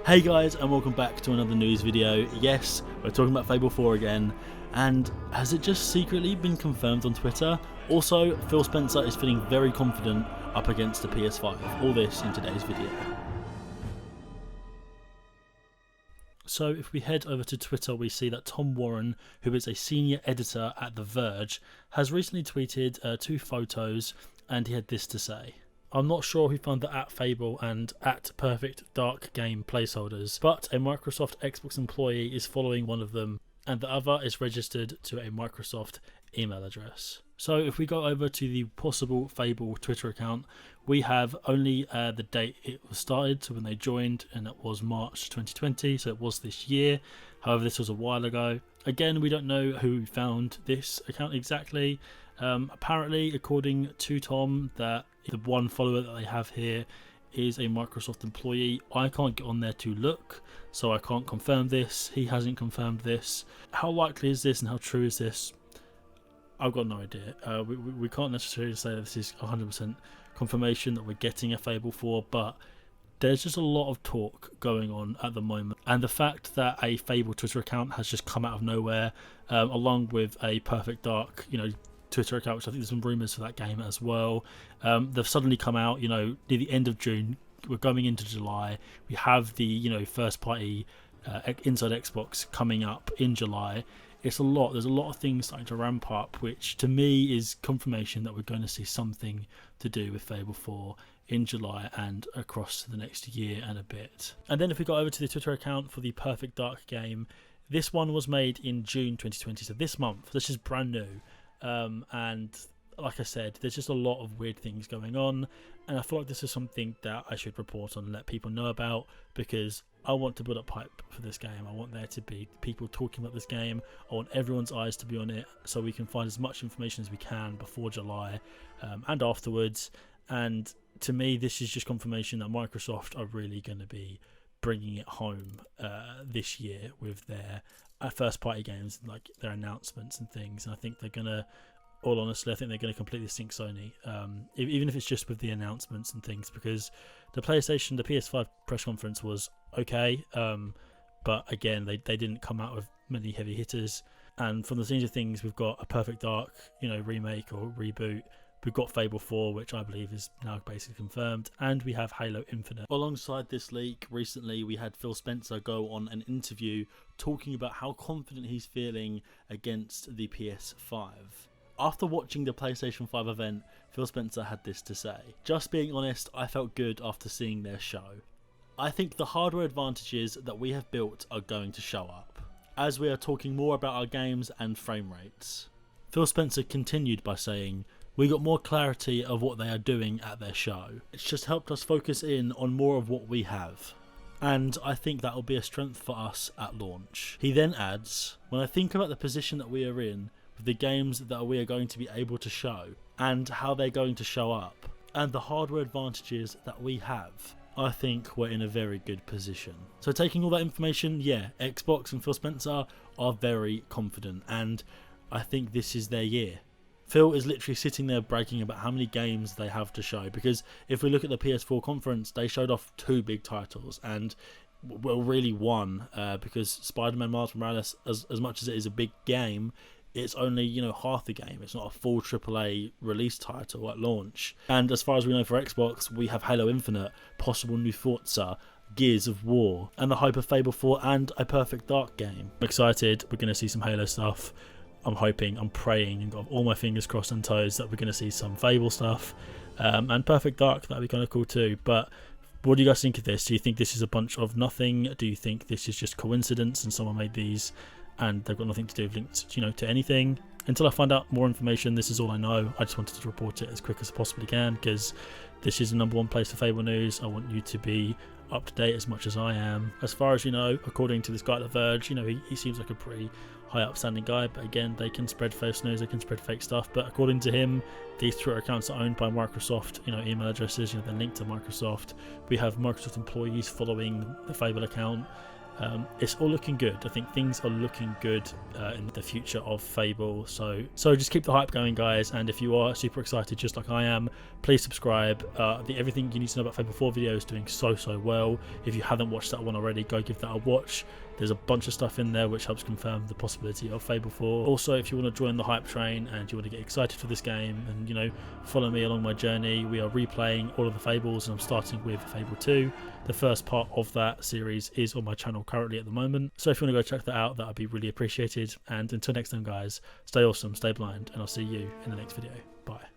Hey guys, and welcome back to another news video. Yes, we're talking about Fable 4 again, and has it just secretly been confirmed on Twitter? Also, Phil Spencer is feeling very confident up against the PS5. All this in today's video. So if we head over to Twitter, we see that Tom Warren, who is a senior editor at The Verge, has recently tweeted 2 photos, and he had this to say. I'm not sure who found the @Fable and @PerfectDarkGame placeholders, but a Microsoft Xbox employee is following one of them, and the other is registered to a Microsoft email address. So if we go over to the possible Fable Twitter account, we have only the date it was started, so when they joined, and it was March 2020, so it was this year. However, this was a while ago. Again, we don't know who found this account exactly. Apparently, according to Tom, that the one follower that they have here is a Microsoft employee. I can't get on there to look, so I can't confirm this. He hasn't confirmed this. How likely is this and how true is this? I've got no idea. We can't necessarily say that this is 100% confirmation that we're getting a Fable 4, but there's just a lot of talk going on at the moment. And the fact that a Fable Twitter account has just come out of nowhere, along with a Perfect Dark, Twitter account, which I think there's some rumours for that game as well. They've suddenly come out, near the end of June. We're going into July. We have the, first party Inside Xbox coming up in July. It's a lot. There's a lot of things starting to ramp up, which to me is confirmation that we're going to see something to do with Fable 4 in July and across the next year and a bit. And then if we go over to the Twitter account for the Perfect Dark game, this one was made in June 2020, so this month. This is brand new. And like I said, there's just a lot of weird things going on, and I feel like this is something that I should report on and let people know about, because I want to build up hype for this game. I want there to be people talking about this game. I want everyone's eyes to be on it, so we can find as much information as we can before July and afterwards. And to me, this is just confirmation that Microsoft are really going to be bringing it home this year with their first party games, like their announcements and things. And I think they're gonna, all honestly, I think they're gonna completely sink Sony, even if it's just with the announcements and things, because the PS5 press conference was okay, but again, they didn't come out with many heavy hitters. And from the scenes of things, we've got a Perfect Dark, remake or reboot. We've got Fable 4, which I believe is now basically confirmed, and we have Halo Infinite. Alongside this leak, recently we had Phil Spencer go on an interview talking about how confident he's feeling against the PS5. After watching the PlayStation 5 event, Phil Spencer had this to say. Just being honest, I felt good after seeing their show. I think the hardware advantages that we have built are going to show up, as we are talking more about our games and frame rates. Phil Spencer continued by saying, "We got more clarity of what they are doing at their show. It's just helped us focus in on more of what we have. And I think that will be a strength for us at launch." He then adds, "When I think about the position that we are in, with the games that we are going to be able to show, and how they're going to show up, and the hardware advantages that we have, I think we're in a very good position." So taking all that information, yeah, Xbox and Phil Spencer are very confident, and I think this is their year. Phil is literally sitting there bragging about how many games they have to show, because if we look at the PS4 conference, they showed off 2 big titles, and well, really one, because Spider-Man Miles Morales, as much as it is a big game, it's only half the game. It's not a full AAA release title at launch. And as far as we know for Xbox, we have Halo Infinite, possible new Forza, Gears of War, and the hype of Fable 4 and a Perfect Dark game. I'm excited. We're going to see some Halo stuff. I'm hoping, I'm praying, and got all my fingers crossed and toes that we're going to see some Fable stuff, and Perfect Dark. That'd be kind of cool too. But what do you guys think of this? Do you think this is a bunch of nothing? Do you think this is just coincidence and someone made these and they've got nothing to do with linked, to anything? Until I find out more information, this is all I know. I just wanted to report it as quick as I possibly can, because this is the #1 place for Fable news. I want you to be up to date as much as I am. As far as according to this guy at The Verge, he seems like a pretty high upstanding guy, but again, they can spread false news, they can spread fake stuff. But according to him, these Twitter accounts are owned by Microsoft, email addresses, they're linked to Microsoft. We have Microsoft employees following the Fable account, It's all looking good. I think things are looking good in the future of Fable. So just keep the hype going, guys. And if you are super excited, just like I am, please subscribe. The Everything You Need to Know About Fable 4 video is doing so well. If you haven't watched that one already, go give that a watch. There's a bunch of stuff in there which helps confirm the possibility of Fable 4. Also, if you want to join the hype train and you want to get excited for this game and, you know, follow me along my journey, we are replaying all of the Fables, and I'm starting with Fable 2. The first part of that series is on my channel currently at the moment. So if you want to go check that out, that would be really appreciated. And until next time, guys, stay awesome, stay blind, and I'll see you in the next video. Bye.